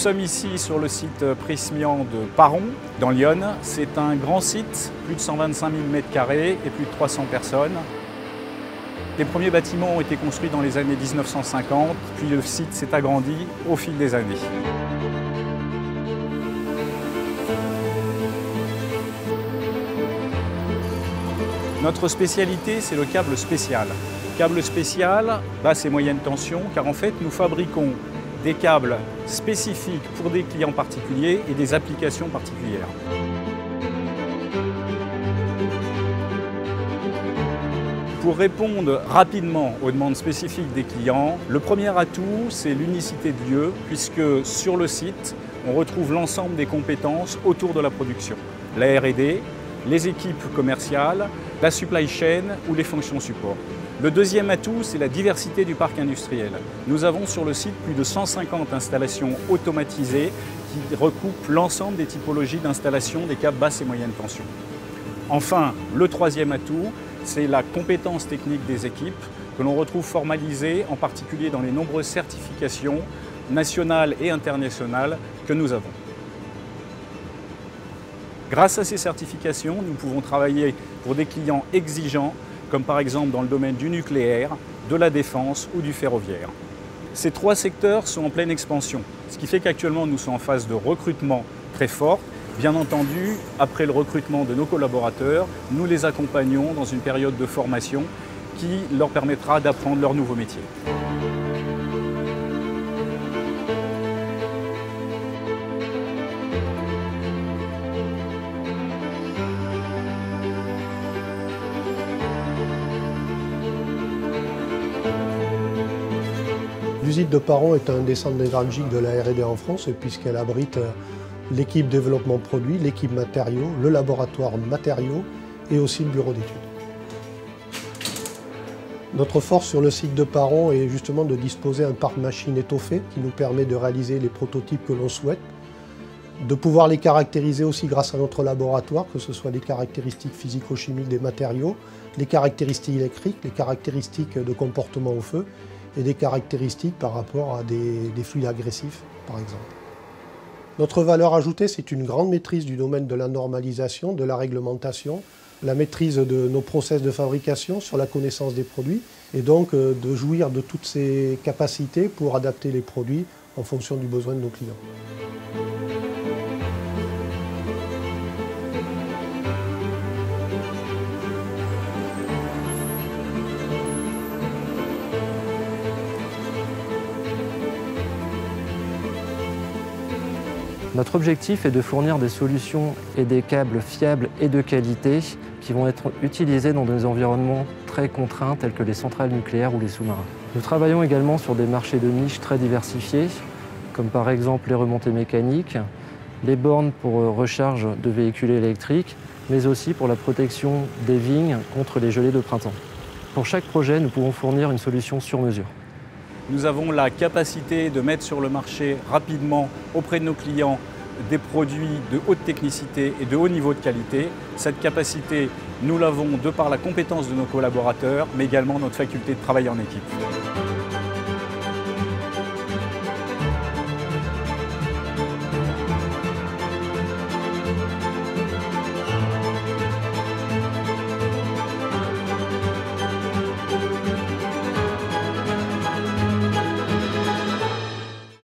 sommes ici sur le site Prysmian de Paron, dans l'Yonne. C'est un grand site, plus de 125 000 m² et plus de 300 personnes. Les premiers bâtiments ont été construits dans les années 1950, puis le site s'est agrandi au fil des années. Notre spécialité, c'est le câble spécial. Câble spécial, basse et moyenne tension, car en fait, nous fabriquons des câbles spécifiques pour des clients particuliers et des applications particulières. Pour répondre rapidement aux demandes spécifiques des clients, le premier atout, c'est l'unicité de lieu, puisque sur le site, on retrouve l'ensemble des compétences autour de la production. La R&D, les équipes commerciales, la supply chain ou les fonctions support. Le deuxième atout, c'est la diversité du parc industriel. Nous avons sur le site plus de 150 installations automatisées qui recoupent l'ensemble des typologies d'installation des câbles basse et moyenne tension. Enfin, le troisième atout, c'est la compétence technique des équipes que l'on retrouve formalisée en particulier dans les nombreuses certifications nationales et internationales que nous avons. Grâce à ces certifications, nous pouvons travailler pour des clients exigeants, comme par exemple dans le domaine du nucléaire, de la défense ou du ferroviaire. Ces trois secteurs sont en pleine expansion, ce qui fait qu'actuellement nous sommes en phase de recrutement très fort. Bien entendu, après le recrutement de nos collaborateurs, nous les accompagnons dans une période de formation qui leur permettra d'apprendre leur nouveau métier. L'usine de Paron est un des centres névralgiques de la R&D en France puisqu'elle abrite l'équipe développement produit, l'équipe matériaux, le laboratoire matériaux et aussi le bureau d'études. Notre force sur le site de Paron est justement de disposer d'un parc machine étoffé qui nous permet de réaliser les prototypes que l'on souhaite, de pouvoir les caractériser aussi grâce à notre laboratoire, que ce soit les caractéristiques physico-chimiques des matériaux, les caractéristiques électriques, les caractéristiques de comportement au feu et des caractéristiques par rapport à des fluides agressifs, par exemple. Notre valeur ajoutée, c'est une grande maîtrise du domaine de la normalisation, de la réglementation, la maîtrise de nos process de fabrication sur la connaissance des produits et donc de jouir de toutes ces capacités pour adapter les produits en fonction du besoin de nos clients. Notre objectif est de fournir des solutions et des câbles fiables et de qualité qui vont être utilisés dans des environnements très contraints tels que les centrales nucléaires ou les sous-marins. Nous travaillons également sur des marchés de niche très diversifiés, comme par exemple les remontées mécaniques, les bornes pour recharge de véhicules électriques, mais aussi pour la protection des vignes contre les gelées de printemps. Pour chaque projet, nous pouvons fournir une solution sur mesure. Nous avons la capacité de mettre sur le marché rapidement auprès de nos clients des produits de haute technicité et de haut niveau de qualité. Cette capacité, nous l'avons de par la compétence de nos collaborateurs, mais également notre faculté de travailler en équipe.